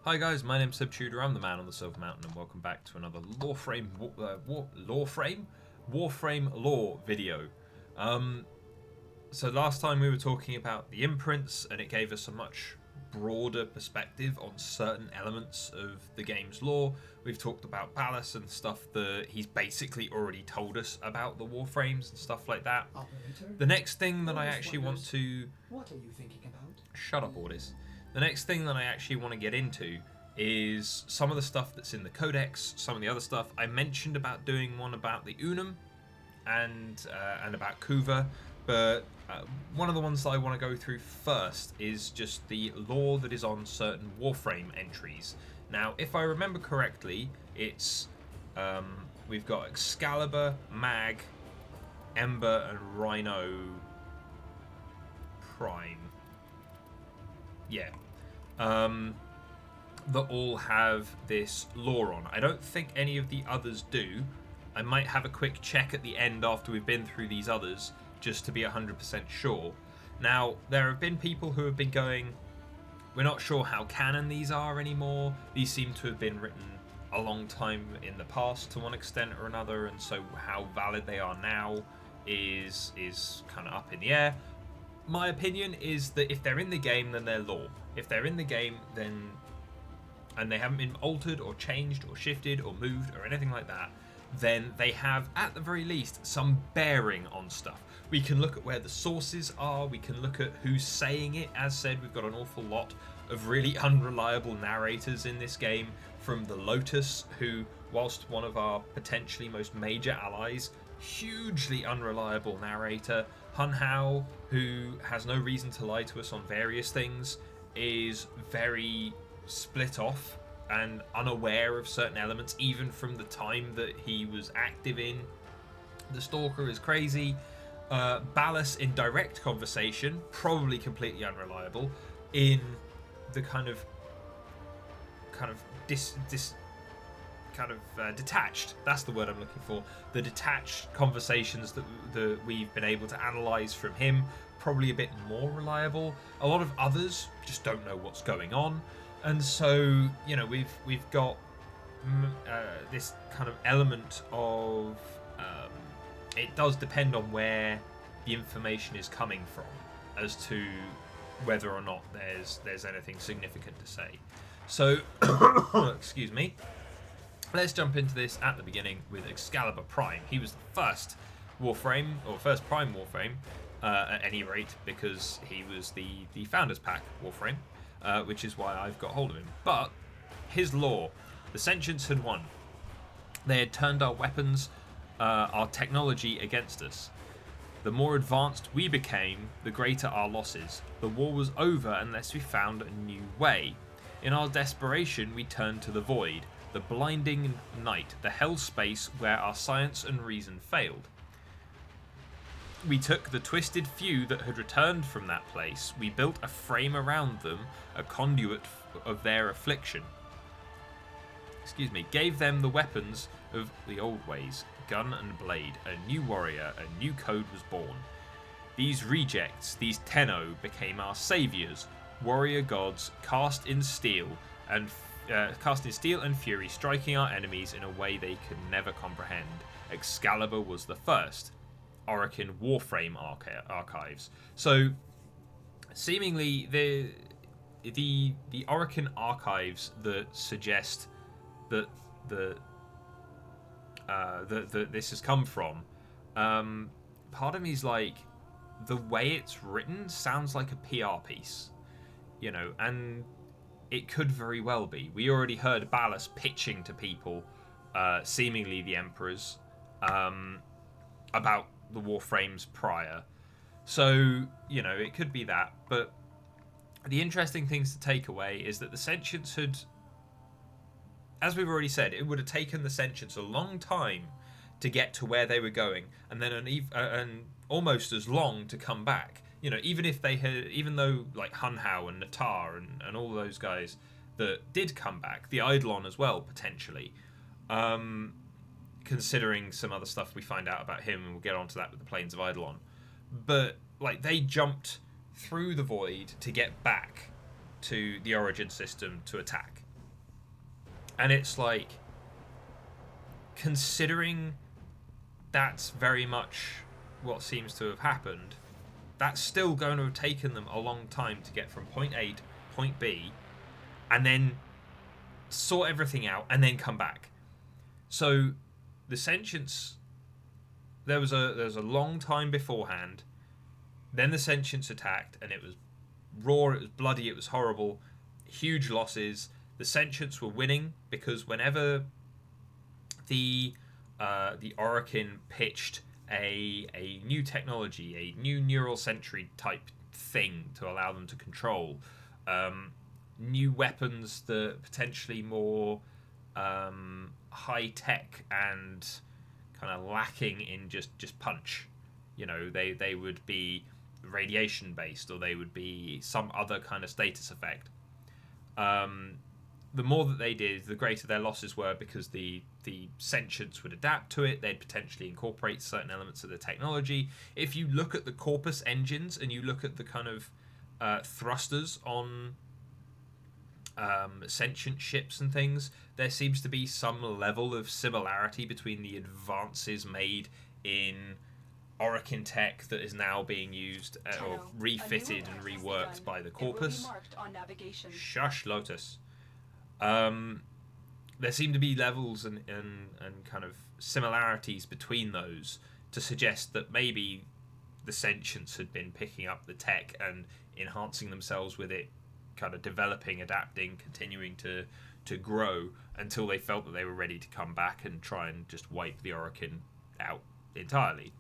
Hi guys, my name's Seb Tudor, I'm the man on the Silver Mountain, and welcome back to another Warframe lore video. So last time we were talking about the imprints, and it gave us a much broader perspective on certain elements of the game's lore. We've talked about Ballas and stuff that he's basically already told us about the Warframes and stuff like that. Operator, The next thing that I actually want to... what are you thinking about? Shut up, Ordis. The next thing that I actually want to get into is some of the stuff that's in the Codex, some of the other stuff. I mentioned about doing one about the Unum and about Kuva, but one of the ones that I want to go through first is just the lore that is on certain Warframe entries. Now, if I remember correctly, it's we've got Excalibur, Mag, Ember, and Rhino Prime. Yeah. That all have this lore on. I don't think any of the others do. I might have a quick check at the end after we've been through these others, just to be 100% sure. Now, there have been people who have been going, we're not sure how canon these are anymore. These seem to have been written a long time in the past to one extent or another, and so how valid they are now is kind of up in the air. My opinion is that if they're in the game, then they're lore. If they're in the game, then and they haven't been altered or changed or shifted or moved or anything like that, then they have, at the very least, some bearing on stuff. We can look at where the sources are, we can look at who's saying it. As said, we've got an awful lot of really unreliable narrators in this game, from the Lotus, who, whilst one of our potentially most major allies, hugely unreliable narrator. Hun Hao, who has no reason to lie to us on various things, is very split off and unaware of certain elements, even from the time that he was active in. The Stalker is crazy. Ballas in direct conversation, probably completely unreliable. In the detached, that's the word I'm looking for, the detached conversations that we've been able to analyze from him, probably a bit more reliable. A lot of others just don't know what's going on, and so, you know, we've got this kind of element of it does depend on where the information is coming from as to whether or not there's anything significant to say. So excuse me. Let's jump into this at the beginning with Excalibur Prime. He was the first Warframe, or first Prime Warframe, at any rate, because he was the Founders Pack Warframe, which is why I've got hold of him. But his lore, the Sentients had won. They had turned our weapons, our technology against us. The more advanced we became, the greater our losses. The war was over unless we found a new way. In our desperation, we turned to the void, the blinding night, the hell space where our science and reason failed. We took the twisted few that had returned from that place, we built a frame around them, a conduit of their affliction. Gave them the weapons of the old ways, gun and blade, a new warrior, a new code was born. These rejects, these Tenno, became our saviors, warrior gods cast in steel and fury, striking our enemies in a way they could never comprehend. Excalibur was the first. Orokin Warframe archives. So, seemingly the Orokin archives that suggest that that this has come from. Part of me's like, the way it's written sounds like a PR piece, you know, and it could very well be. We already heard Ballas pitching to people, seemingly the Emperors, about the Warframes prior. So, you know, it could be that. But the interesting things to take away is that the Sentients had, as we've already said, it would have taken the Sentients a long time to get to where they were going, and then and almost as long to come back. You know, even though like Hun Hao and Natar and all those guys that did come back, the Eidolon as well, potentially, considering some other stuff we find out about him, and we'll get onto that with the Plains of Eidolon. But, like, they jumped through the void to get back to the origin system to attack. And it's like, considering that's very much what seems to have happened, that's still going to have taken them a long time to get from point A to point B, and then sort everything out, and then come back. So the sentience, there was a long time beforehand. Then the sentience attacked, and it was raw, it was bloody, it was horrible, huge losses. The sentients were winning because whenever the Orokin pitched a new technology, a new neural sentry type thing to allow them to control, new weapons that potentially more high tech and kind of lacking in just punch. You know, they would be radiation based, or they would be some other kind of status effect. The more that they did, the greater their losses were, because the sentients would adapt to it. They'd potentially incorporate certain elements of the technology. If you look at the Corpus engines and you look at the kind of thrusters on sentient ships and things, there seems to be some level of similarity between the advances made in Orokin tech that is now being used or refitted and reworked by the Corpus. Shush, Lotus. There seem to be levels and kind of similarities between those to suggest that maybe the sentients had been picking up the tech and enhancing themselves with it, kind of developing, adapting, continuing to grow until they felt that they were ready to come back and try and just wipe the Orokin out entirely.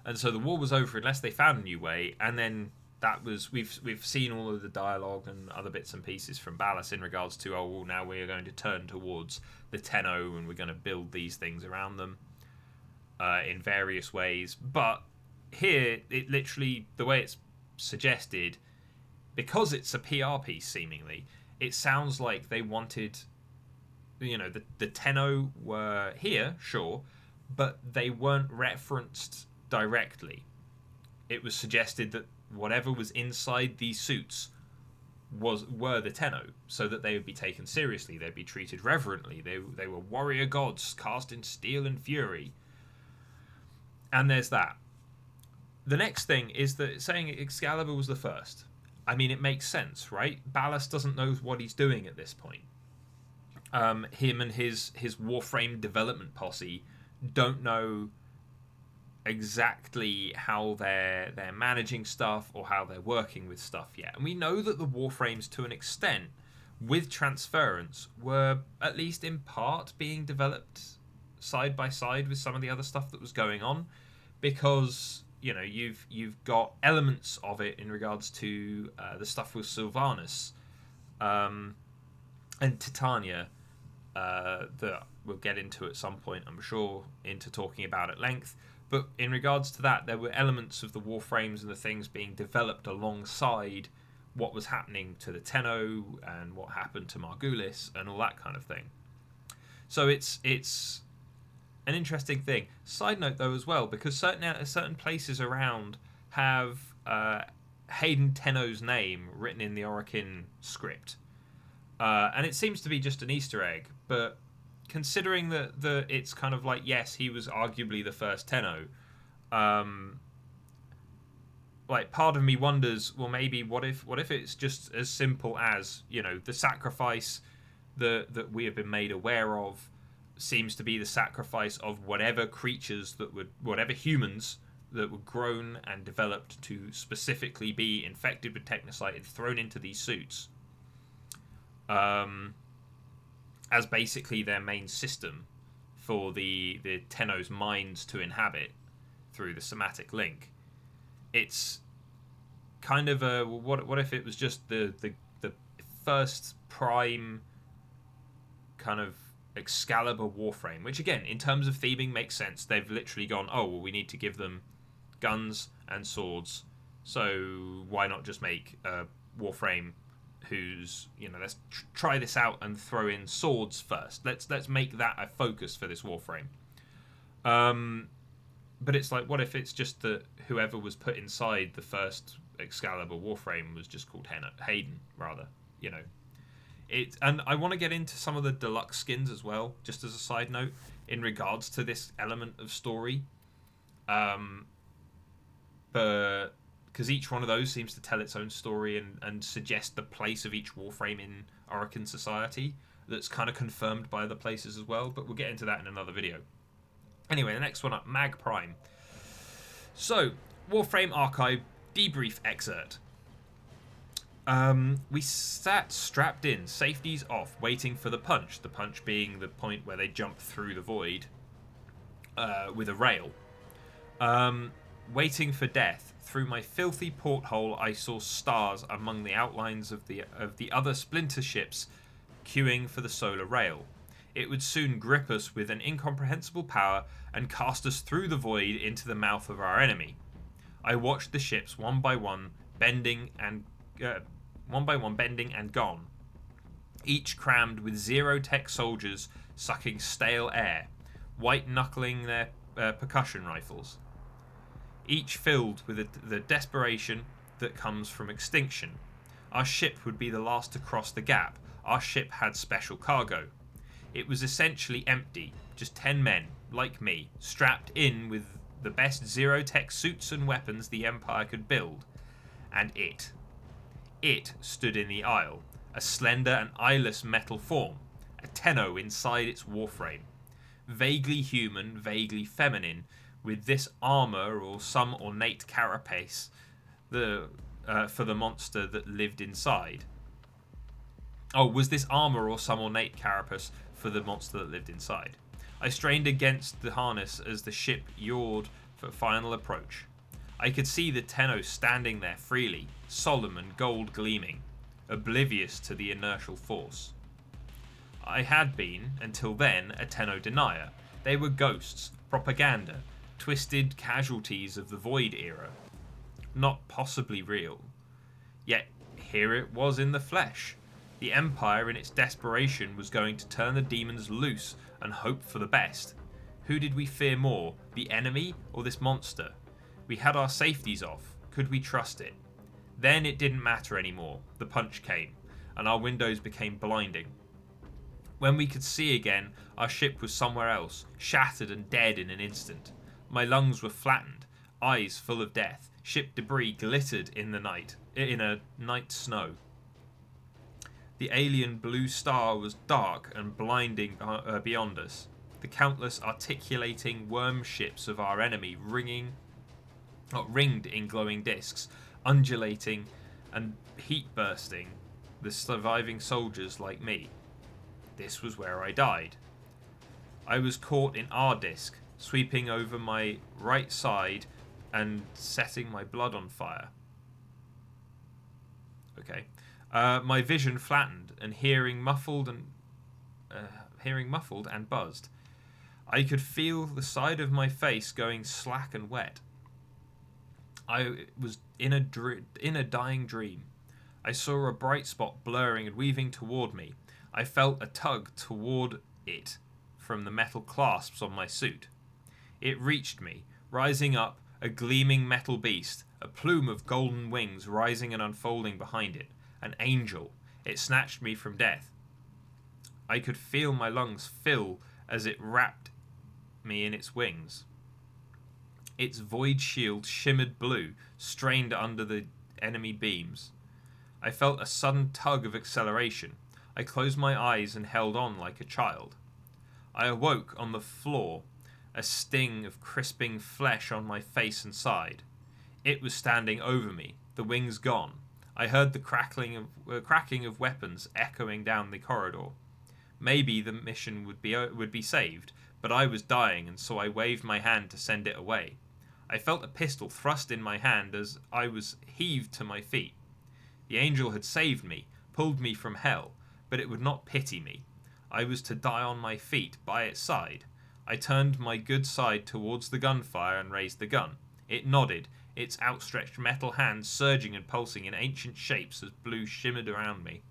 And so the war was over unless they found a new way, and then that was, we've seen all of the dialogue and other bits and pieces from Ballas in regards to, oh, well, now we are going to turn towards the Tenno and we're going to build these things around them in various ways. But here, it literally, the way it's suggested, because it's a PR piece seemingly, it sounds like they wanted, you know, the Tenno were here, sure, but they weren't referenced directly. It was suggested that whatever was inside these suits were the Tenno, so that they would be taken seriously, they'd be treated reverently. They were warrior gods cast in steel and fury. And there's that. The next thing is that saying Excalibur was the first. I mean, it makes sense, right? Ballas doesn't know what he's doing at this point. Him and his Warframe development posse don't know exactly how they're managing stuff or how they're working with stuff yet. And we know that the Warframes, to an extent, with transference, were at least in part being developed side by side with some of the other stuff that was going on, because, you know, you've got elements of it in regards to the stuff with Sylvanas and Titania that we'll get into at some point, I'm sure, into talking about at length. But in regards to that, there were elements of the Warframes and the things being developed alongside what was happening to the Tenno and what happened to Margulis and all that kind of thing. So it's an interesting thing. Side note, though, as well, because certain places around have Hayden Tenno's name written in the Orokin script. And it seems to be just an Easter egg, but considering that it's kind of like, yes, he was arguably the first Tenno, like, part of me wonders, well, maybe what if it's just as simple as, you know, the sacrifice that we have been made aware of seems to be the sacrifice of whatever creatures whatever humans that were grown and developed to specifically be infected with technocyte and thrown into these suits. As basically their main system for the Tenno's minds to inhabit through the somatic link. It's kind of a, what if it was just the first prime kind of Excalibur Warframe, which again, in terms of theming, makes sense. They've literally gone, oh, well, we need to give them guns and swords, so why not just make a Warframe who's, you know, let's try this out and throw in swords first. Let's make that a focus for this Warframe. But it's like, what if it's just that whoever was put inside the first Excalibur Warframe was just called Hayden, rather? You know, And I want to get into some of the deluxe skins as well, just as a side note, in regards to this element of story. But because each one of those seems to tell its own story and suggest the place of each Warframe in Orokin society, that's kind of confirmed by other places as well, but we'll get into that in another video. Anyway, the next one up, Mag Prime. So, Warframe Archive debrief excerpt. We sat strapped in, safeties off, waiting for the punch. The punch being the point where they jump through the void with a rail. Waiting for death. Through my filthy porthole, I saw stars among the outlines of the other splinter ships queuing for the solar rail. It would soon grip us with an incomprehensible power and cast us through the void into the mouth of our enemy. I watched the ships one by one bending and gone, each crammed with zero-tech soldiers sucking stale air, white-knuckling their percussion rifles. Each filled with the desperation that comes from extinction. Our ship would be the last to cross the gap. Our ship had special cargo. It was essentially empty, just 10 men, like me, strapped in with the best zero-tech suits and weapons the Empire could build. And it stood in the aisle, a slender and eyeless metal form, a tenno inside its warframe. Vaguely human, vaguely feminine, with this armor or some ornate carapace for the monster that lived inside. Oh, was this armor or some ornate carapace for the monster that lived inside? I strained against the harness as the ship yawed for final approach. I could see the tenno standing there freely, solemn and gold gleaming, oblivious to the inertial force. I had been, until then, a tenno denier. They were ghosts, propaganda, twisted casualties of the Void era. Not possibly real. Yet here it was in the flesh. The Empire, in its desperation, was going to turn the demons loose and hope for the best. Who did we fear more, the enemy or this monster? We had our safeties off. Could we trust it? Then it didn't matter anymore. The punch came, and our windows became blinding. When we could see again, our ship was somewhere else, shattered and dead in an instant. My lungs were flattened, eyes full of death. Ship debris glittered in a night snow. The alien blue star was dark and blinding beyond us. The countless articulating worm ships of our enemy ringed in glowing discs, undulating and heat bursting the surviving soldiers like me. This was where I died. I was caught in our disc, sweeping over my right side and setting my blood on fire. Okay. My vision flattened and hearing muffled and buzzed. I could feel the side of my face going slack and wet. I was in a dying dream. I saw a bright spot blurring and weaving toward me. I felt a tug toward it from the metal clasps on my suit. It reached me, rising up, a gleaming metal beast, a plume of golden wings rising and unfolding behind it. An angel. It snatched me from death. I could feel my lungs fill as it wrapped me in its wings. Its void shield shimmered blue, strained under the enemy beams. I felt a sudden tug of acceleration. I closed my eyes and held on like a child. I awoke on the floor, a sting of crisping flesh on my face and side. It was standing over me, the wings gone. I heard the cracking of weapons echoing down the corridor. Maybe the mission would be saved, but I was dying, and so I waved my hand to send it away. I felt a pistol thrust in my hand as I was heaved to my feet. The angel had saved me, pulled me from hell, but it would not pity me. I was to die on my feet by its side. I turned my good side towards the gunfire and raised the gun. It nodded, its outstretched metal hand surging and pulsing in ancient shapes as blue shimmered around me.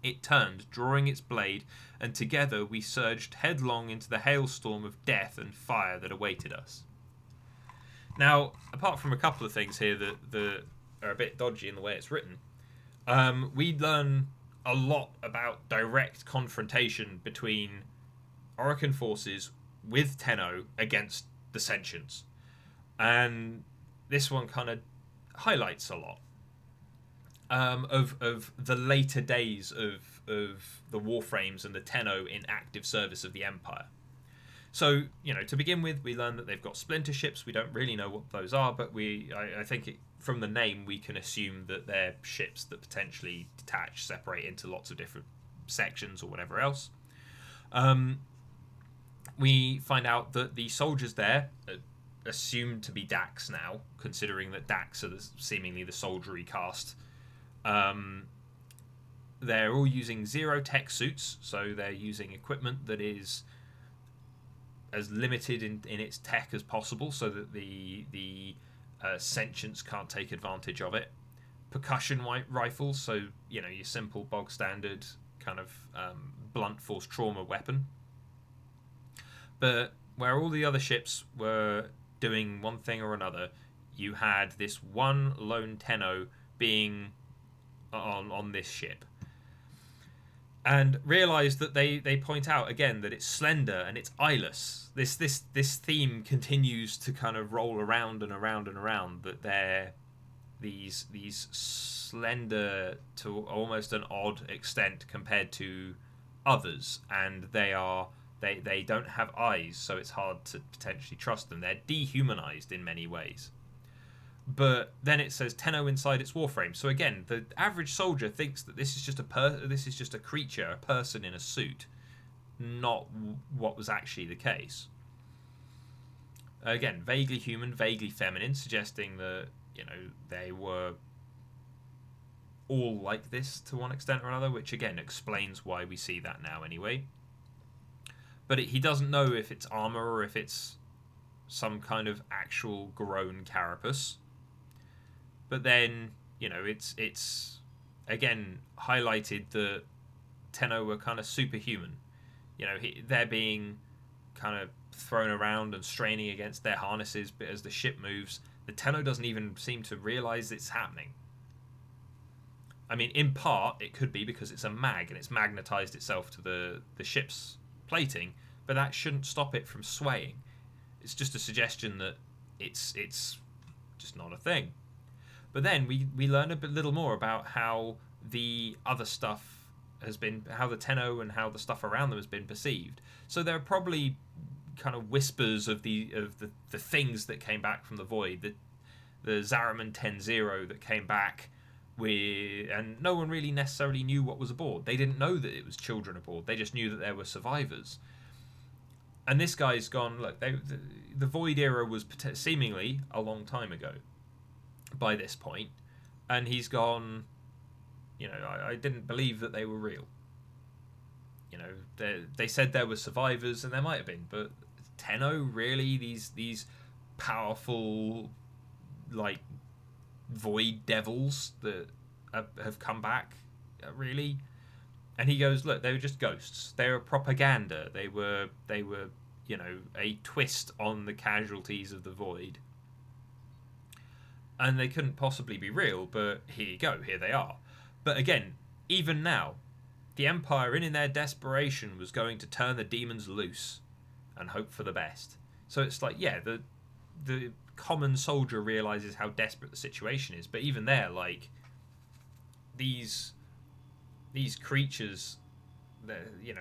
It turned, drawing its blade, and together we surged headlong into the hailstorm of death and fire that awaited us. Now, apart from a couple of things here that are a bit dodgy in the way it's written, we learn a lot about direct confrontation between Orokin forces with Tenno against the Sentients. And this one kind of highlights a lot of the later days of the Warframes and the Tenno in active service of the Empire. So, to begin with, we learn that they've got splinter ships. We don't really know what those are, but I think from the name, we can assume that they're ships that potentially detach, separate into lots of different sections or whatever else. We find out that the soldiers there are assumed to be Dax now, considering that Dax are seemingly the soldiery caste. They're all using zero tech suits, so they're using equipment that is as limited in its tech as possible, so that the sentients can't take advantage of it. Percussion rifles, so your simple bog standard kind of blunt force trauma weapon. But where all the other ships were doing one thing or another, you had this one lone Tenno being on this ship. And realise that they point out again that it's slender and it's eyeless. This theme continues to kind of roll around and around and around, that they're these slender to almost an odd extent compared to others, and they don't have eyes, so it's hard to potentially trust them. They're dehumanized in many ways. But then it says Tenno inside its Warframe. So again, the average soldier thinks that this is just a creature, a person in a suit, not what was actually the case. Again, vaguely human, vaguely feminine, suggesting that they were all like this to one extent or another, which again explains why we see that now anyway. But he doesn't know if it's armor or if it's some kind of actual grown carapace. But then, it's again highlighted that Tenno were kind of superhuman. They're being kind of thrown around and straining against their harnesses, but as the ship moves, the Tenno doesn't even seem to realize it's happening. I mean, in part, it could be because it's a mag and it's magnetized itself to the ship's plating, but that shouldn't stop it from swaying. It's just a suggestion that it's just not a thing. But then we learn a little more about how the other stuff has been, how the Tenno and how the stuff around them has been perceived. So there are probably kind of whispers of the things that came back from the void, the Zariman 10-0 that came back with, and no one really necessarily knew what was aboard. They didn't know that it was children aboard. They just knew that there were survivors. And this guy's gone, look, the Void era was seemingly a long time ago by this point, and he's gone, I didn't believe that they were real. They said there were survivors, and there might have been, but Tenno, really? These powerful, like, void devils that have come back? Really? And he goes, look, they were just ghosts. They were propaganda. They were a twist on the casualties of the void. And they couldn't possibly be real, but here you go, here they are. But again, even now, the Empire, in their desperation, was going to turn the demons loose and hope for the best. So it's like, yeah, the common soldier realizes how desperate the situation is, but even there, like, these creatures,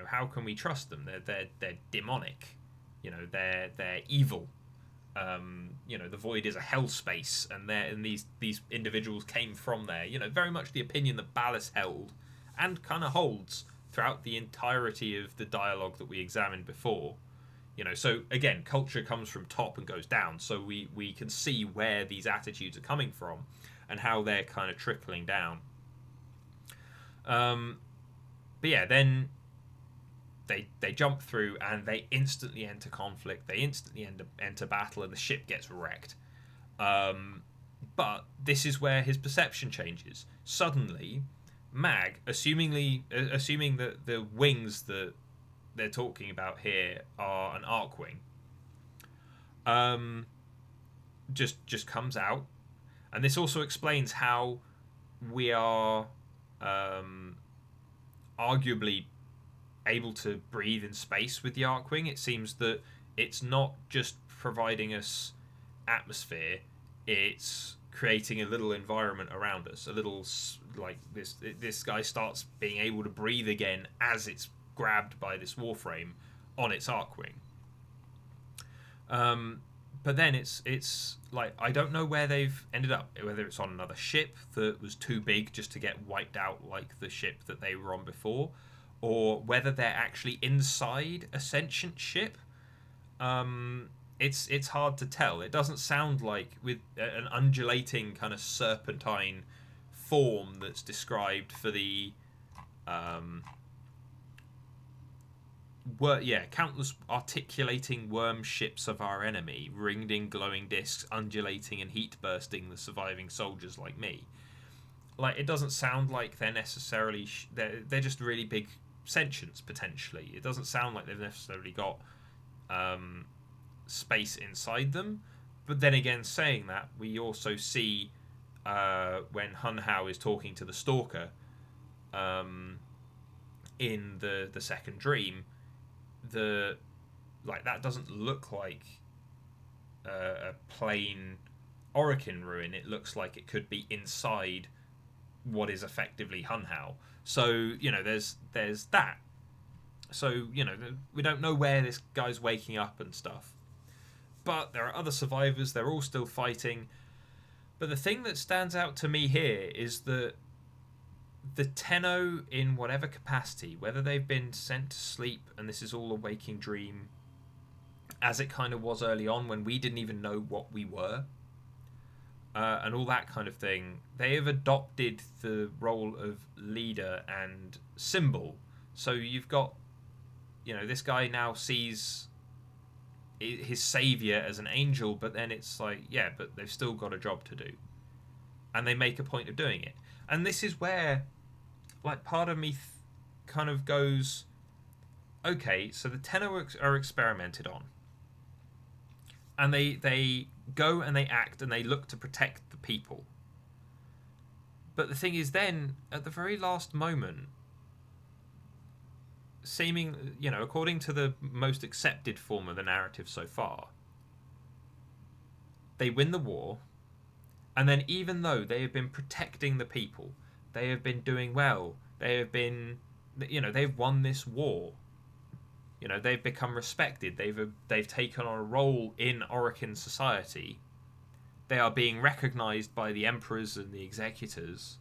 how can we trust them? They're demonic, they're evil. The void is a hell space, and these individuals came from there. Very much the opinion that Ballas held, and kind of holds throughout the entirety of the dialogue that we examined before. So again, culture comes from top and goes down. So we can see where these attitudes are coming from, and how they're kind of trickling down. But yeah, then they jump through and they instantly enter conflict. They instantly enter battle, and the ship gets wrecked. But this is where his perception changes. Suddenly, Mag, assuming that the wings that they're talking about here are an arc wing, just comes out, and this also explains how we are arguably able to breathe in space with the Archwing. It seems that it's not just providing us atmosphere, it's creating a little environment around us, a little, like, this guy starts being able to breathe again as it's grabbed by this Warframe on its Archwing. But then it's like, I don't know where they've ended up, whether it's on another ship that was too big just to get wiped out like the ship that they were on before, or whether they're actually inside a sentient ship. It's hard to tell. It doesn't sound like, with an undulating kind of serpentine form that's described for the countless articulating worm ships of our enemy, ringed in glowing discs, undulating and heat bursting the surviving soldiers like me. Like, it doesn't sound like they're necessarily they're just really big sentients potentially. It doesn't sound like they've necessarily got space inside them. But then again, saying that, we also see when Hun Hao is talking to the Stalker in the second dream, that doesn't look like a plain Orokin ruin. It looks like it could be inside what is effectively Hun Hao. So, there's that. So, we don't know where this guy's waking up and stuff. But there are other survivors. They're all still fighting. But the thing that stands out to me here is that the Tenno, in whatever capacity, whether they've been sent to sleep and this is all a waking dream, as it kind of was early on when we didn't even know what we were, and all that kind of thing, they have adopted the role of leader and symbol. So you've got, this guy now sees his savior as an angel, but then it's like, yeah, but they've still got a job to do. And they make a point of doing it. And this is where, like, part of me kind of goes, okay, so the Tenno are experimented on. And they go and they act and they look to protect the people. But the thing is, then, at the very last moment, according to the most accepted form of the narrative so far, they win the war, and then even though they have been protecting the people, they have been doing well, they have been, they've won this war, they've become respected, they've taken on a role in Orokin society, they are being recognized by the emperors and the executors,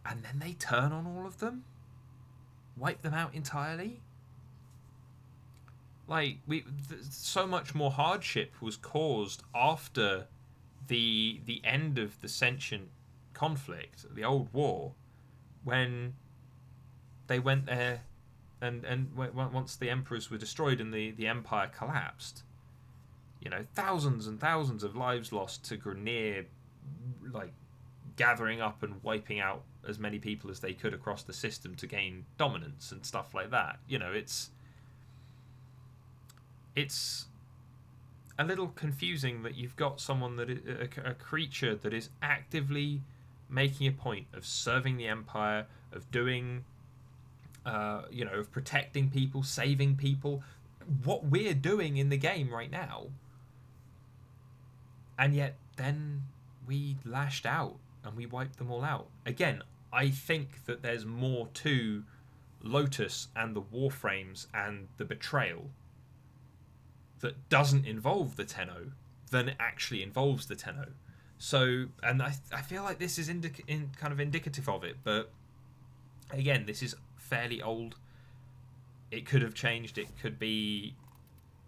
and then they turn on all of them? Wipe them out entirely? Like, so much more hardship was caused after the end of the sentient conflict, the old war, when they went there and once the emperors were destroyed and the empire collapsed, thousands and thousands of lives lost to Grineer, like, gathering up and wiping out as many people as they could across the system to gain dominance and stuff like that. It's a little confusing that you've got someone that is a creature that is actively making a point of serving the Empire, of doing, of protecting people, saving people, what we're doing in the game right now. And yet then we lashed out and we wiped them all out. Again, I think that there's more to Lotus and the Warframes and the betrayal that doesn't involve the Tenno than it actually involves the Tenno. So, and I feel like this is kind of indicative of it, but again, this is fairly old. It could have changed. It could be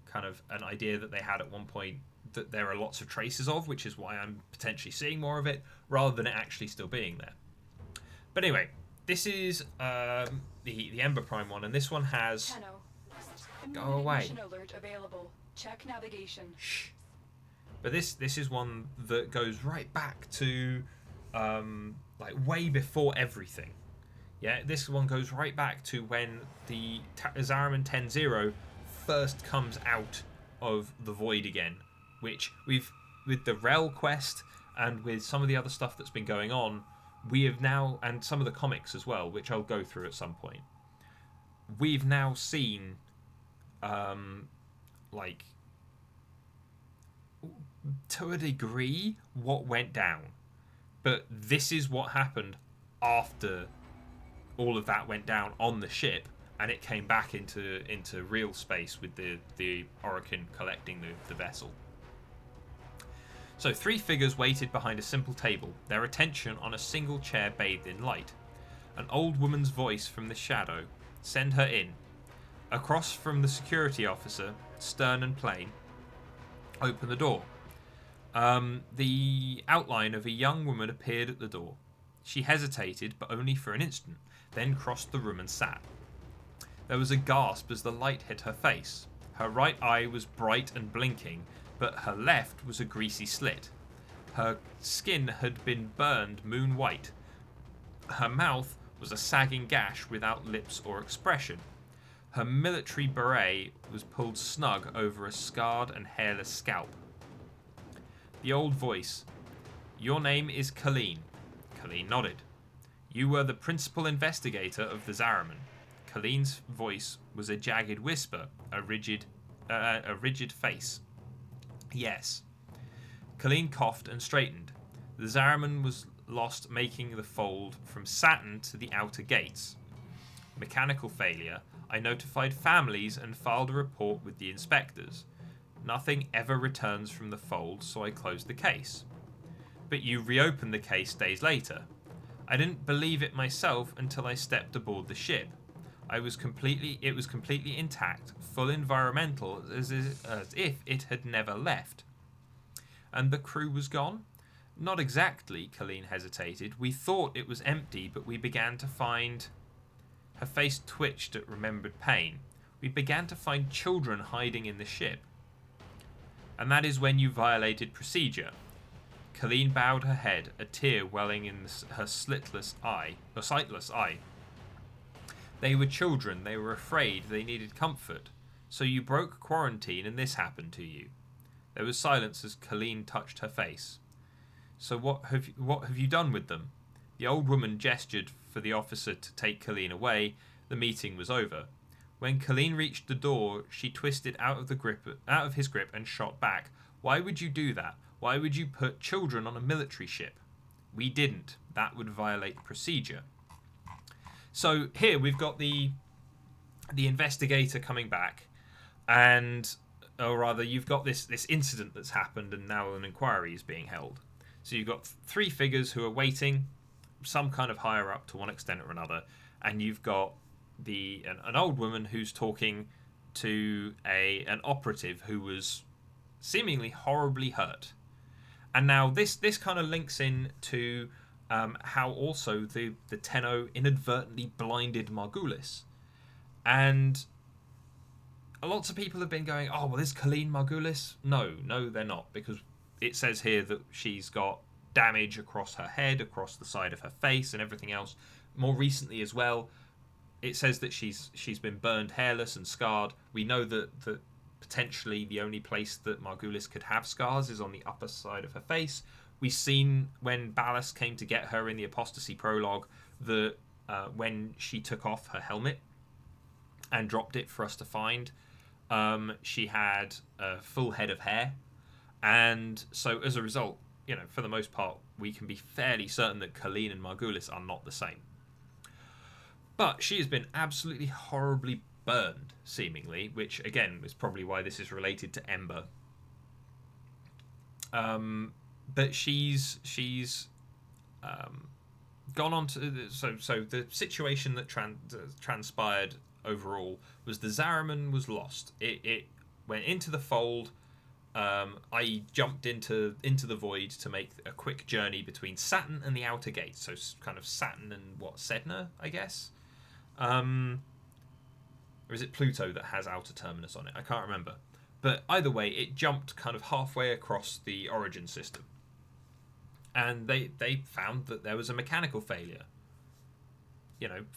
kind of an idea that they had at one point that there are lots of traces of, which is why I'm potentially seeing more of it, rather than it actually still being there. But anyway, this is the Ember Prime one, and this one has... Tenno. Go away. Mission alert available. Check navigation. Shh. But this is one that goes right back to like way before everything. Yeah, this one goes right back to when the Zariman 10-0 first comes out of the void again, which with the Rel quest and with some of the other stuff that's been going on, we have now, and some of the comics as well, which I'll go through at some point, we've now seen, like, to a degree, what went down. But this is what happened after all of that went down on the ship, and it came back into real space with the Orokin collecting the vessel. So 3 figures waited behind a simple table, their attention on a single chair bathed in light. An old woman's voice from the shadow, "Send her in." Across from the security officer, stern and plain, "Open the door." The outline of a young woman appeared at the door. She hesitated, but only for an instant, then crossed the room and sat. There was a gasp as the light hit her face. Her right eye was bright and blinking, but her left was a greasy slit. Her skin had been burned moon white. Her mouth was a sagging gash without lips or expression. Her military beret was pulled snug over a scarred and hairless scalp. The old voice, "Your name is Colleen." Colleen nodded. "You were the principal investigator of the Zariman." Colleen's voice was a jagged whisper, a rigid face. "Yes." Colleen coughed and straightened. The Zariman was lost making the fold from Saturn to the outer gates. Mechanical failure. I notified families and filed a report with the inspectors. Nothing ever returns from the fold, so I closed the case. But you reopened the case days later. I didn't believe it myself until I stepped aboard the ship. It was completely intact, full environmental, as if it had never left. And the crew was gone? Not exactly, Colleen hesitated. We thought it was empty, but we began to find... Her face twitched at remembered pain. We began to find children hiding in the ship. And that is when you violated procedure. Colleen bowed her head, a tear welling in her sightless eye. They were children, they were afraid, they needed comfort. So you broke quarantine and this happened to you. There was silence as Colleen touched her face. So what have you done with them? The old woman gestured for the officer to take Colleen away. The meeting was over. When Colleen reached the door, she twisted out of his grip and shot back. Why would you do that? Why would you put children on a military ship? We didn't. That would violate procedure. So here we've got the investigator coming back, or rather you've got this incident that's happened and now an inquiry is being held. So you've got 3 figures who are waiting, some kind of higher up to one extent or another, and you've got an old woman who's talking to an operative who was seemingly horribly hurt. And now this kind of links in to how also the Tenno inadvertently blinded Margulis. And lots of people have been going, oh, well, is Colleen Margulis? No, they're not, because it says here that she's got damage across her head, across the side of her face, and everything else. More recently as well, it says that she's been burned hairless and scarred. We know that potentially the only place that Margulis could have scars is on the upper side of her face. We've seen when Ballast came to get her in the Apostasy prologue that when she took off her helmet and dropped it for us to find, she had a full head of hair. And so as a result, for the most part, we can be fairly certain that Colleen and Margulis are not the same. But she has been absolutely horribly burned, seemingly, which again is probably why this is related to Ember. But she's gone on to so the situation that transpired overall was the Zariman was lost. It went into the fold. I jumped into the void to make a quick journey between Saturn and the outer gates. So kind of Saturn and Sedna, I guess. Or is it Pluto that has outer terminus on it? I can't remember. But either way, it jumped kind of halfway across the origin system. And they found that there was a mechanical failure.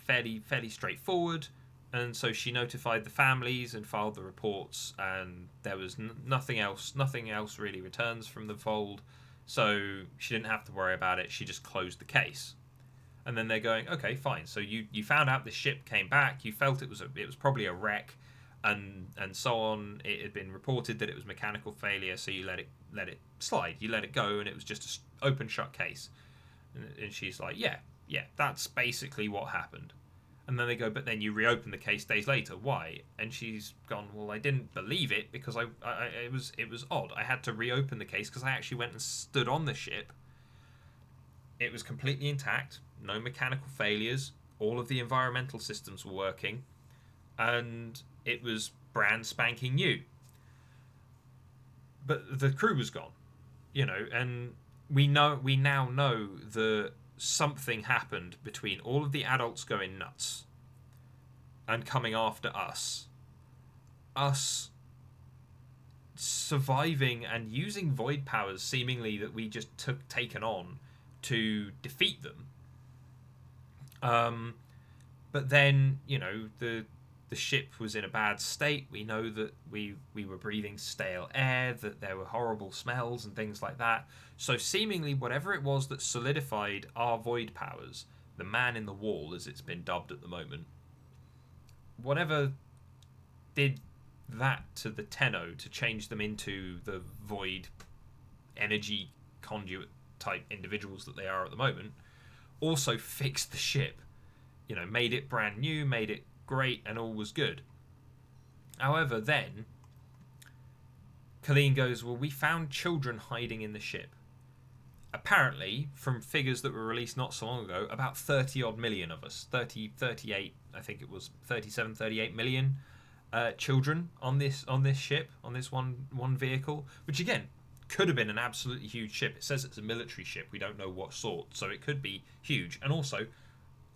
Fairly straightforward. And so she notified the families and filed the reports, and there was nothing else really returns from the fold. So she didn't have to worry about it. She just closed the case. And then they're going, okay, fine. So you found out the ship came back. You felt it was probably a wreck, and so on. It had been reported that it was mechanical failure, so you let it slide. You let it go, and it was just an open shut case. And she's like, yeah, that's basically what happened. And then they go, but then you reopen the case days later. Why? And she's gone, well, I didn't believe it because it was odd. I had to reopen the case because I actually went and stood on the ship. It was completely intact, no mechanical failures. All of the environmental systems were working, and it was brand spanking new. But the crew was gone, and we now know that something happened between all of the adults going nuts and coming after us surviving and using void powers seemingly that we just taken on to defeat them. But then, the ship was in a bad state. We know that we were breathing stale air, that there were horrible smells and things like that. So seemingly whatever it was that solidified our void powers, the man in the wall as it's been dubbed at the moment, whatever did that to the Tenno to change them into the void energy conduit type individuals that they are at the moment, also fixed the ship, made it brand new, made it great, and all was good. However, then Colleen goes, well, we found children hiding in the ship. Apparently, from figures that were released not so long ago, about 30 odd million of us, 38, I think it was 37, 38 million children on this ship, on this one vehicle, which again could have been an absolutely huge ship. It says it's a military ship. We don't know what sort, so it could be huge. And also,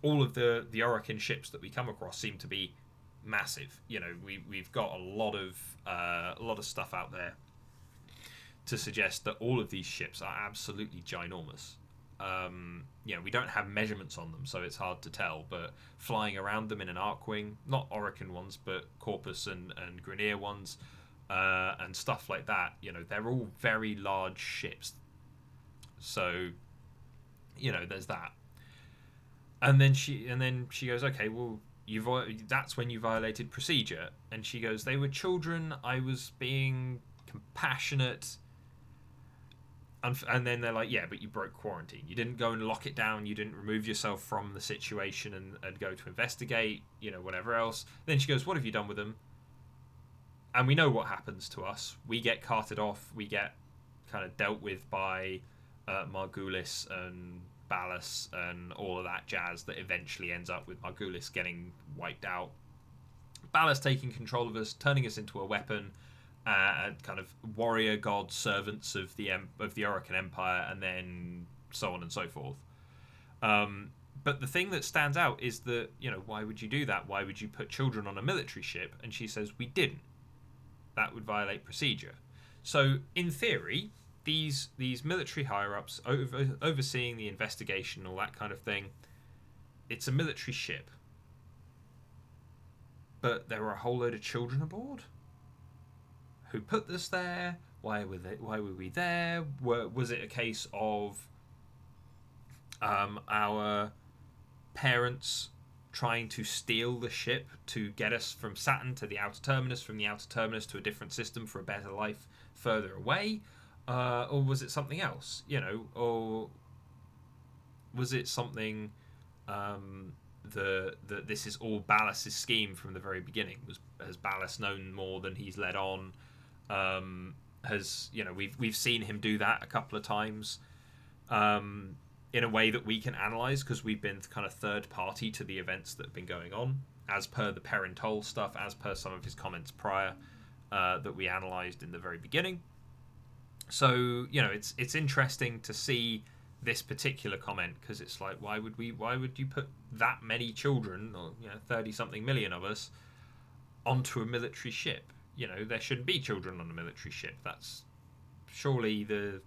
all of the Orokin ships that we come across seem to be massive. We've got a lot of stuff out there to suggest that all of these ships are absolutely ginormous. We don't have measurements on them, so it's hard to tell. But flying around them in an Arkwing, not Orokin ones, but Corpus and Grineer ones, and stuff like that, they're all very large ships. So, there's that. And then she goes, okay, well, that's when you violated procedure. And she goes, they were children. I was being compassionate. And then they're like, yeah, but you broke quarantine. You didn't go and lock it down. You didn't remove yourself from the situation and go to investigate, whatever else. Then she goes, what have you done with them? And we know what happens to us. We get carted off. We get kind of dealt with by Margulis and Ballas and all of that jazz that eventually ends up with Margulis getting wiped out. Ballas taking control of us, turning us into a weapon, kind of warrior god servants of the Orokin Empire, and then so on and so forth. But the thing that stands out is that, why would you do that? Why would you put children on a military ship? And she says, we didn't. That would violate procedure. So, in theory, these military higher-ups overseeing the investigation, all that kind of thing, it's a military ship. But there were a whole load of children aboard? Who put us there? Why were we there? Was it a case of our parents trying to steal the ship to get us from Saturn to the outer terminus, from the outer terminus to a different system for a better life further away? Or was it something else? Or was it something that this is all Ballas' scheme from the very beginning? Has Ballas known more than he's let on? We've seen him do that a couple of times in a way that we can analyze because we've been kind of third party to the events that have been going on, as per the Perrin-Toll stuff, as per some of his comments prior that we analyzed in the very beginning. So it's interesting to see this particular comment because it's like, why would you put that many children, or 30-something million of us, onto a military ship? There shouldn't be children on a military ship. That's surely the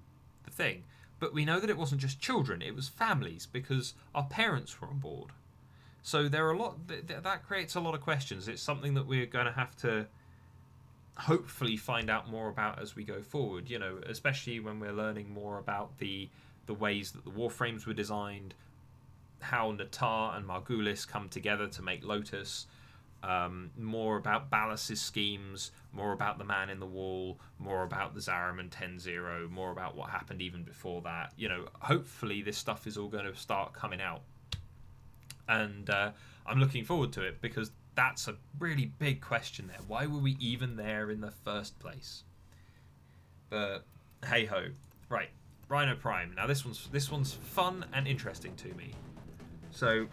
thing. But we know that it wasn't just children, it was families, because our parents were on board. So there are that creates a lot of questions. It's something that we're going to have to hopefully find out more about as we go forward, especially when we're learning more about the ways that the Warframes were designed, how Natar and Margulis come together to make Lotus. More about Ballas's schemes, more about the Man in the Wall, more about the Zariman 10-0, more about what happened even before that. Hopefully this stuff is all going to start coming out. And I'm looking forward to it, because that's a really big question there. Why were we even there in the first place? But hey ho. Right, Rhino Prime. Now this one's fun and interesting to me. So,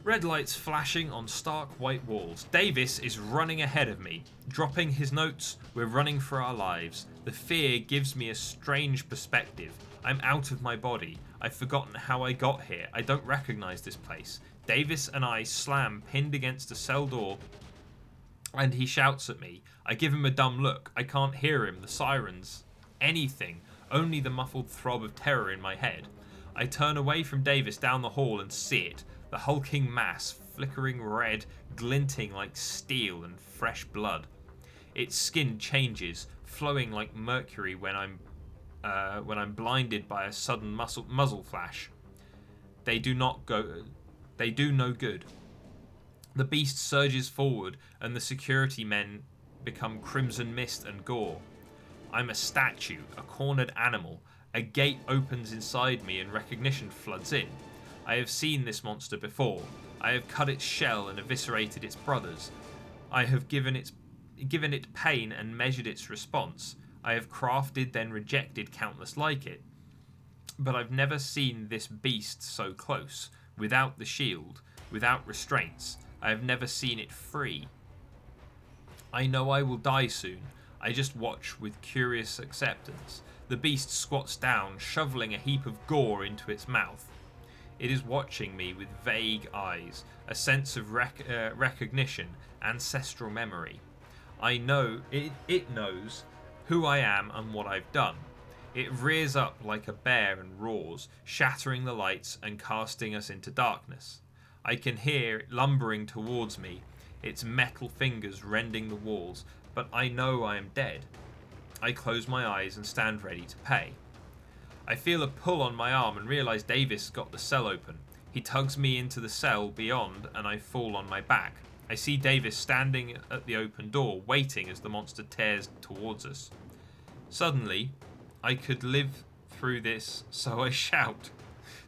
red lights flashing on stark white walls. Davis is running ahead of me, dropping his notes. We're running for our lives. The fear gives me a strange perspective. I'm out of my body. I've forgotten how I got here. I don't recognize this place. Davis and I slam pinned against a cell door, and he shouts at me. I give him a dumb look. I can't hear him, the sirens, anything, only the muffled throb of terror in my head. I turn away from Davis down the hall and see it, the hulking mass, flickering red, glinting like steel and fresh blood. Its skin changes, flowing like mercury when I'm blinded by a sudden muzzle flash. They do no good. The beast surges forward, and the security men become crimson mist and gore. I'm a statue, a cornered animal. A gate opens inside me and recognition floods in. I have seen this monster before. I have cut its shell and eviscerated its brothers. I have given it pain and measured its response. I have crafted then rejected countless like it. But I've never seen this beast so close, without the shield, without restraints. I have never seen it free. I know I will die soon. I just watch with curious acceptance. The beast squats down, shoveling a heap of gore into its mouth. It is watching me with vague eyes, a sense of recognition, ancestral memory. I know it knows who I am and what I've done. It rears up like a bear and roars, shattering the lights and casting us into darkness. I can hear it lumbering towards me, its metal fingers rending the walls, but I know I am dead. I close my eyes and stand ready to pay. I feel a pull on my arm and realise Davis got the cell open. He tugs me into the cell beyond and I fall on my back. I see Davis standing at the open door, waiting as the monster tears towards us. Suddenly, I could live through this, so I shout,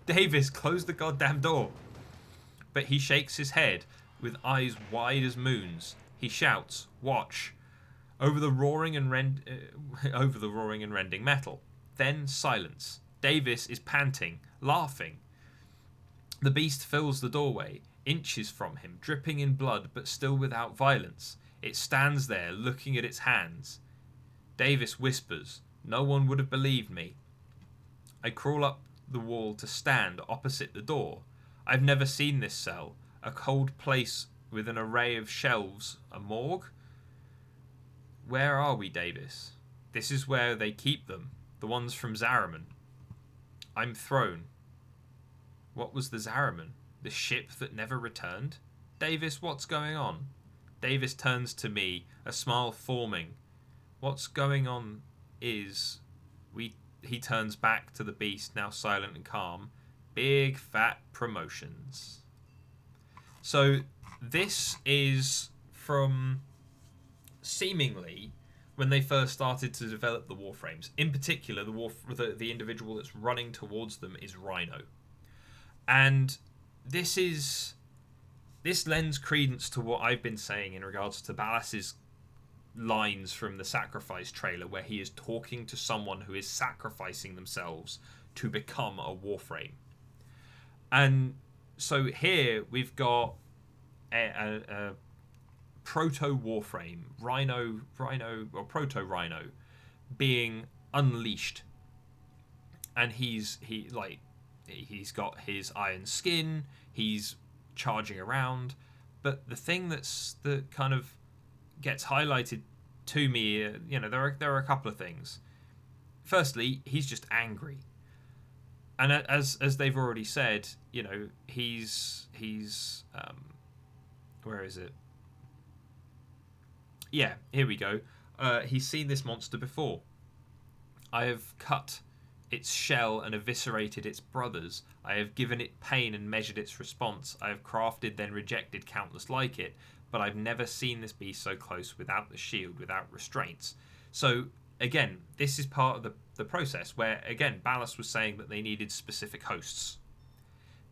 Davis, close the goddamn door. But he shakes his head with eyes wide as moons. He shouts, watch, over the roaring and rending metal. Then silence. Davis is panting, laughing. The beast fills the doorway, inches from him, dripping in blood but still without violence. It stands there, looking at its hands. Davis whispers, no one would have believed me. I crawl up the wall to stand opposite the door. I've never seen this cell, a cold place with an array of shelves, a morgue? Where are we, Davis? This is where they keep them, the ones from Zariman. I'm thrown. What was the Zariman? The ship that never returned? Davis, what's going on? Davis turns to me, a smile forming. What's going on is... He turns back to the beast, now silent and calm. Big fat promotions. So this is from seemingly when they first started to develop the Warframes. In particular, the individual that's running towards them is Rhino. And this lends credence to what I've been saying in regards to Ballas's lines from the Sacrifice trailer, where he is talking to someone who is sacrificing themselves to become a Warframe. And so here we've got a proto-Warframe, Rhino, or proto-Rhino, being unleashed. And he's got his iron skin, he's charging around. But the thing that kind of gets highlighted to me, there are a couple of things. Firstly, he's just angry. And as they've already said, he's where is it? Yeah, here we go. He's seen this monster before. I have cut its shell and eviscerated its brothers. I have given it pain and measured its response. I have crafted then rejected countless like it, but I've never seen this beast so close without the shield, without restraints. So again, this is part of the process where, again, Ballast was saying that they needed specific hosts.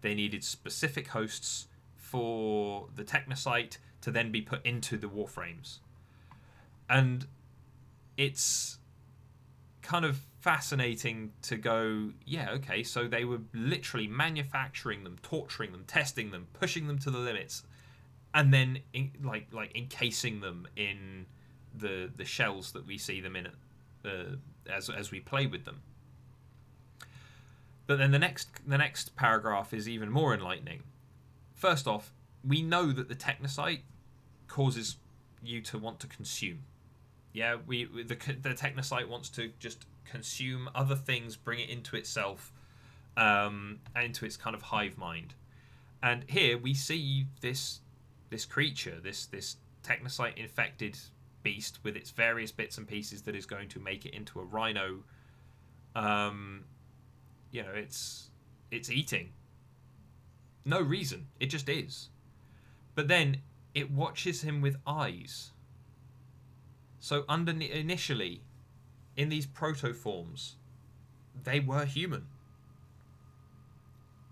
They needed specific hosts for the Technocyte to then be put into the Warframes. And it's kind of fascinating to go, yeah, okay, so they were literally manufacturing them, torturing them, testing them, pushing them to the limits, and then like encasing them in the shells that we see them in as we play with them. But then the next paragraph is even more enlightening. First off, we know that the Technocyte causes you to want to consume. Yeah, the Technocyte wants to just consume other things, bring it into itself, into its kind of hive mind. And here we see this creature, this Technocyte infected beast with its various bits and pieces that is going to make it into a rhino. It's eating. No reason. It just is. But then it watches him with eyes. So initially, in these protoforms, they were human.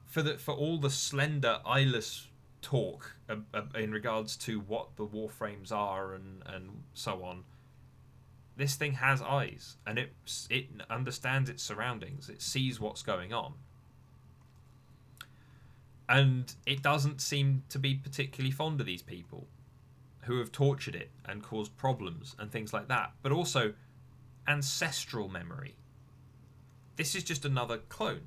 For all the slender, eyeless talk in regards to what the Warframes are and so on, this thing has eyes, and it understands its surroundings. It sees what's going on. And it doesn't seem to be particularly fond of these people who have tortured it and caused problems and things like that. But also, Ancestral Memory. This is just another clone.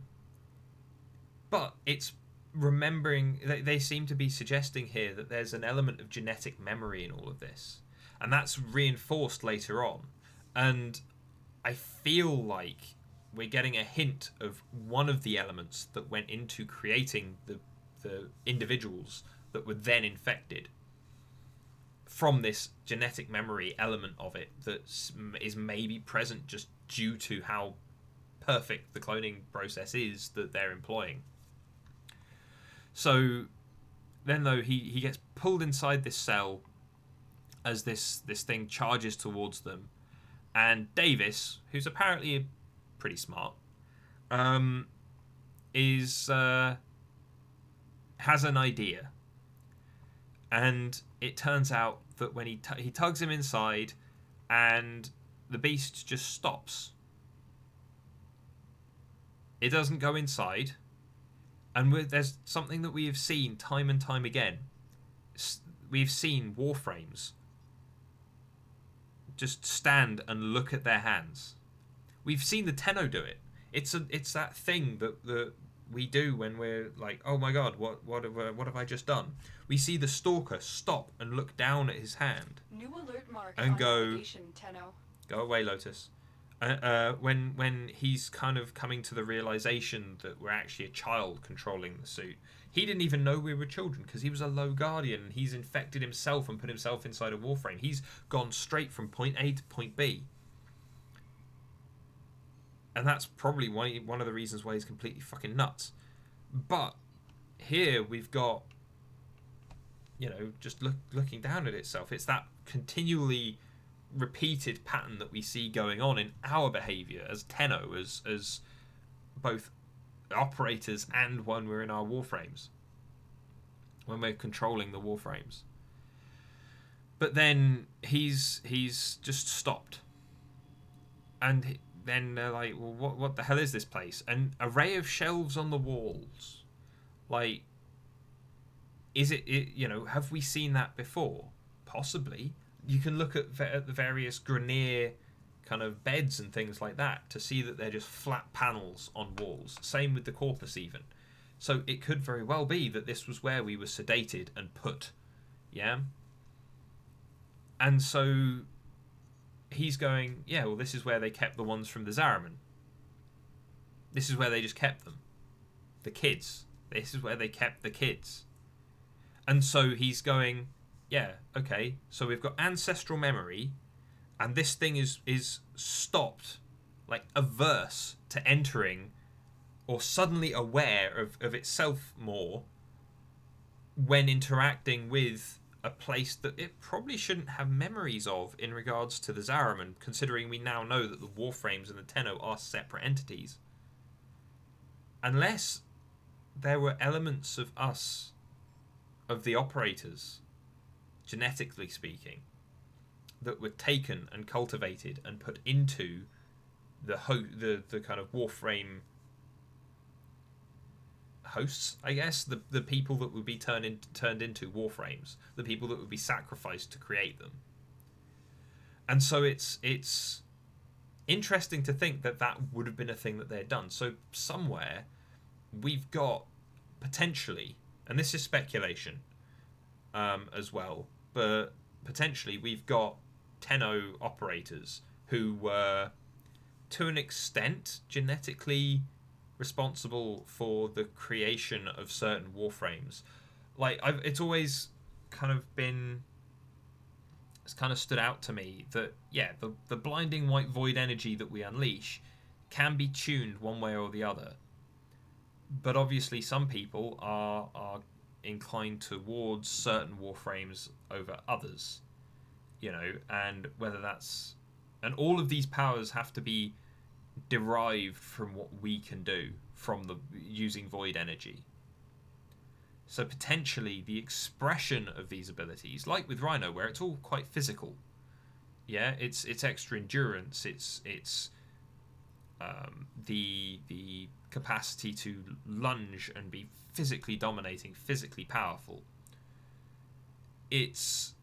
But it's remembering... They seem to be suggesting here that there's an element of genetic memory in all of this. And that's reinforced later on. And I feel like we're getting a hint of one of the elements that went into creating the individuals that were then infected from this genetic memory element of it that is maybe present just due to how perfect the cloning process is that they're employing. So then, though, he gets pulled inside this cell as this thing charges towards them, and Davis, who's apparently pretty smart, has an idea. And it turns out that when he tugs him inside, and the beast just stops. It doesn't go inside. And there's something that we have seen time and time again. We've seen Warframes just stand and look at their hands. We've seen the Tenno do it. It's that thing that we do when we're like, oh my god, what have I just done? We see the Stalker stop and look down at his hand. New alert mark and on go, navigation, Tenno. Go away, Lotus. When he's kind of coming to the realization that we're actually a child controlling the suit. He didn't even know we were children because he was a low guardian. He's infected himself and put himself inside a Warframe. He's gone straight from point A to point B. And that's probably one of the reasons why he's completely fucking nuts. But here we've got, just looking down at itself. It's that continually repeated pattern that we see going on in our behaviour as Tenno, as both operators and when we're in our Warframes. When we're controlling the Warframes. But then he's just stopped. And then they're like, well, what the hell is this place? An array of shelves on the walls. Like, is it have we seen that before? Possibly. You can look at the various Grenier kind of beds and things like that to see that they're just flat panels on walls. Same with the corpus even. So it could very well be that this was where we were sedated and put. Yeah? And so he's going, yeah, well, this is where they kept the ones from the Zariman. This is where they just kept them. The kids. This is where they kept the kids. And so he's going, yeah, okay, so we've got Ancestral Memory, and this thing is stopped. like averse to entering or suddenly aware of itself more when interacting with a place that it probably shouldn't have memories of in regards to the Zariman, considering we now know that the Warframes and the Tenno are separate entities. Unless there were elements of us, of the operators, genetically speaking, that were taken and cultivated and put into the kind of Warframe hosts, I guess, the people that would be turned into Warframes, the people that would be sacrificed to create them. And so it's interesting to think that would have been a thing that they had done. So somewhere we've got potentially, and this is speculation as well, but potentially we've got Tenno operators who were, to an extent, genetically responsible for the creation of certain Warframes. Like, it's always kind of been, it's kind of stood out to me that, yeah, the blinding white void energy that we unleash can be tuned one way or the other. But obviously some people are inclined towards certain Warframes over others, you know, and whether that's, and all of these powers have to be derived from what we can do from the using void energy. So potentially the expression of these abilities, like with Rhino, where it's all quite physical, yeah, it's extra endurance, it's the capacity to lunge and be physically dominating, physically powerful. It's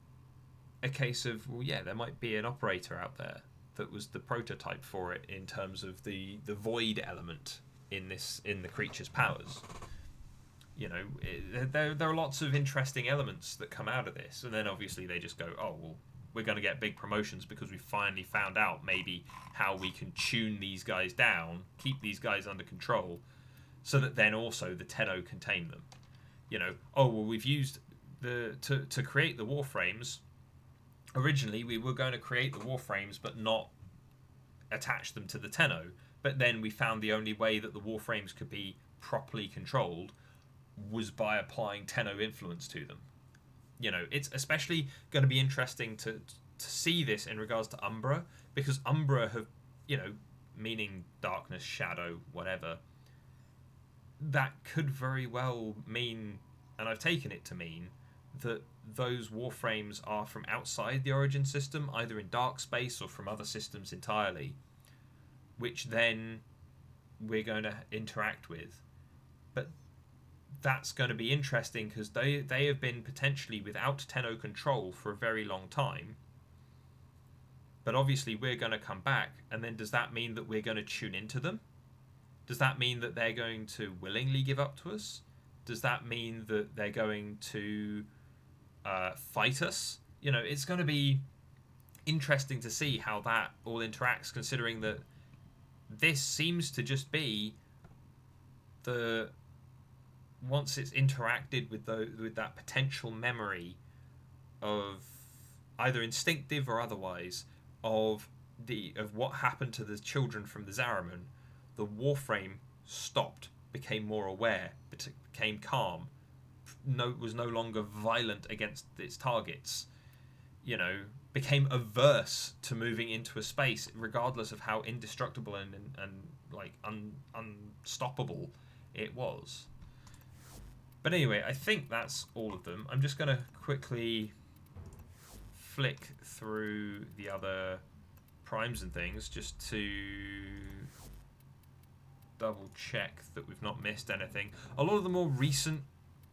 a case of, well, yeah, there might be an operator out there that was the prototype for it in terms of the void element in the creature's powers. You know, there are lots of interesting elements that come out of this, and then obviously they just go, oh, well, we're going to get big promotions because we finally found out maybe how we can tune these guys down, keep these guys under control, so that then also the Tenno can tame them. You know, oh, well, we've used to create the Warframes. Originally, we were going to create the Warframes but not attach them to the Tenno. But then we found the only way that the Warframes could be properly controlled was by applying Tenno influence to them. You know, it's especially going to be interesting to see this in regards to Umbra, because Umbra have, you know, meaning darkness, shadow, whatever, that could very well mean, and I've taken it to mean, that those Warframes are from outside the Origin system, either in dark space or from other systems entirely, which then we're going to interact with. But that's going to be interesting because they have been potentially without Tenno control for a very long time. But obviously we're going to come back, and then does that mean that we're going to tune into them? Does that mean that they're going to willingly give up to us? Does that mean that they're going to fight us? You know, it's going to be interesting to see how that all interacts, considering that this seems to just be once it's interacted with that potential memory of either instinctive or otherwise of what happened to the children from the Zariman, the Warframe stopped, became more aware, became calm, was no longer violent against its targets, you know, became averse to moving into a space, regardless of how indestructible and like unstoppable it was. But anyway, I think that's all of them. I'm just going to quickly flick through the other primes and things just to double check that we've not missed anything. A lot of the more recent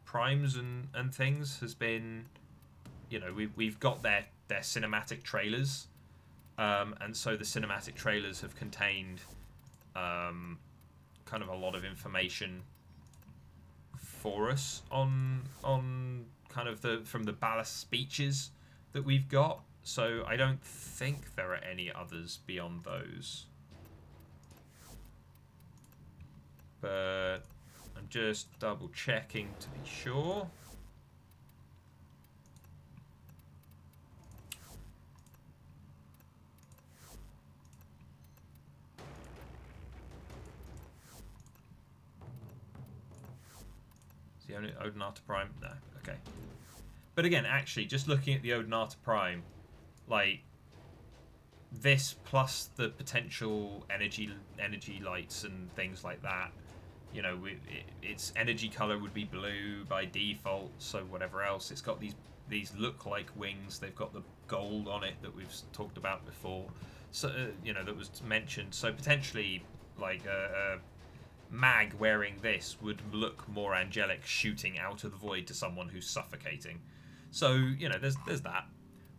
primes and things has been, you know, we've got their cinematic trailers, and so the cinematic trailers have contained kind of a lot of information for us on kind of from the ballast speeches that we've got. So I don't think there are any others beyond those, but I'm just double checking to be sure. the Odinata Prime? No, okay. But again, actually, just looking at the Odinata Prime, like this plus the potential energy lights and things like that, you know, its energy color would be blue by default. So whatever else, it's got these look like wings. They've got the gold on it that we've talked about before. So you know, that was mentioned. So potentially, like a mag wearing this would look more angelic, shooting out of the void to someone who's suffocating. So you know, there's that.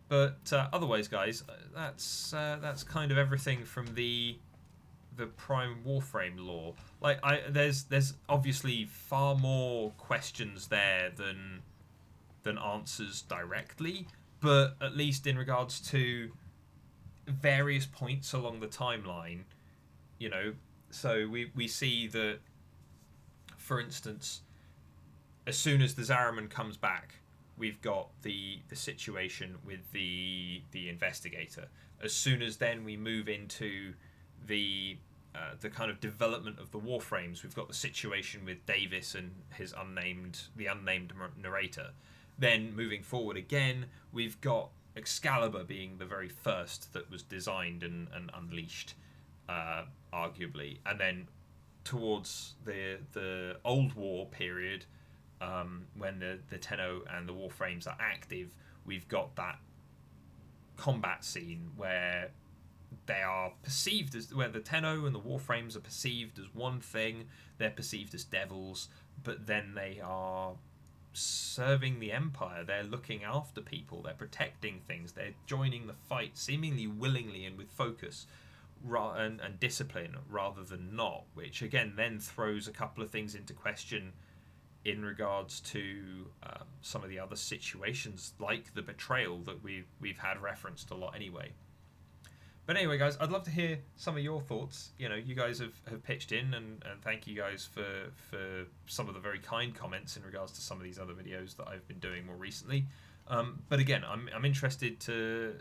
But otherwise, guys, that's kind of everything from the Prime Warframe lore. Like, there's obviously far more questions there than answers directly, but at least in regards to various points along the timeline, you know. So we see that, for instance, as soon as the Zariman comes back, we've got the situation with the investigator. As soon as then we move into the kind of development of the Warframes, we've got the situation with Davis and his unnamed narrator. Then moving forward again, we've got Excalibur being the very first that was designed and unleashed, arguably, and then towards the Old War period, when the Tenno and the Warframes are active, we've got that combat scene where they are perceived as, where the Tenno and the Warframes are perceived as one thing. They're perceived as devils, but then they are serving the Empire. They're looking after people. They're protecting things. They're joining the fight seemingly willingly and with focus and discipline rather than not, which again then throws a couple of things into question in regards to some of the other situations, like the betrayal that we've had referenced a lot anyway. But anyway, guys, I'd love to hear some of your thoughts. You know, you guys have pitched in, and thank you guys for some of the very kind comments in regards to some of these other videos that I've been doing more recently. But again, I'm interested to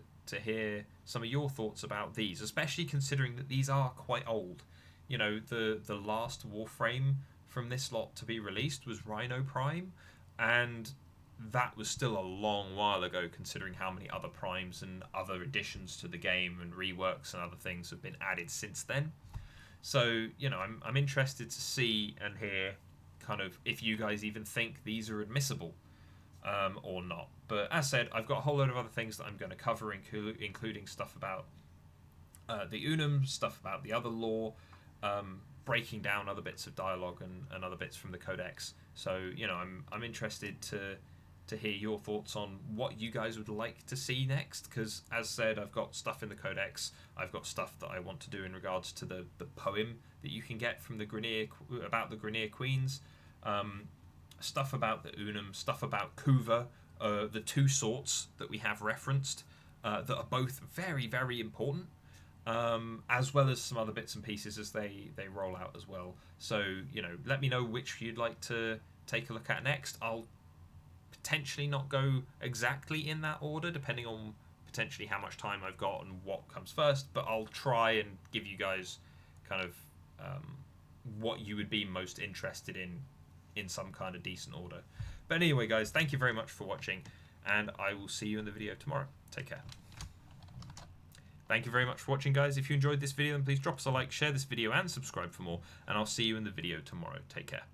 hear some of your thoughts about these, especially considering that these are quite old. You know, the last Warframe from this lot to be released was Rhino Prime, and that was still a long while ago, considering how many other primes and other additions to the game and reworks and other things have been added since then. So, you know, I'm interested to see and hear kind of if you guys even think these are admissible or not. But as said, I've got a whole load of other things that I'm going to cover, including stuff about the Unum, stuff about the other lore, breaking down other bits of dialogue and other bits from the Codex. So, you know, I'm interested to hear your thoughts on what you guys would like to see next, because as said, I've got stuff in the Codex, I've got stuff that I want to do in regards to the poem that you can get from the Grineer, about the Grineer Queens, stuff about the Unum, stuff about Kuva, the two sorts that we have referenced that are both very, very important, as well as some other bits and pieces as they roll out as well. So, you know, let me know which you'd like to take a look at next. I'll potentially not go exactly in that order, depending on potentially how much time I've got and what comes first, but I'll try and give you guys kind of what you would be most interested in some kind of decent order. But anyway, guys, thank you very much for watching, and I will see you in the video tomorrow. Take care. Thank you very much for watching, guys. If you enjoyed this video, then please drop us a like, share this video, and subscribe for more, and I'll see you in the video tomorrow. Take care.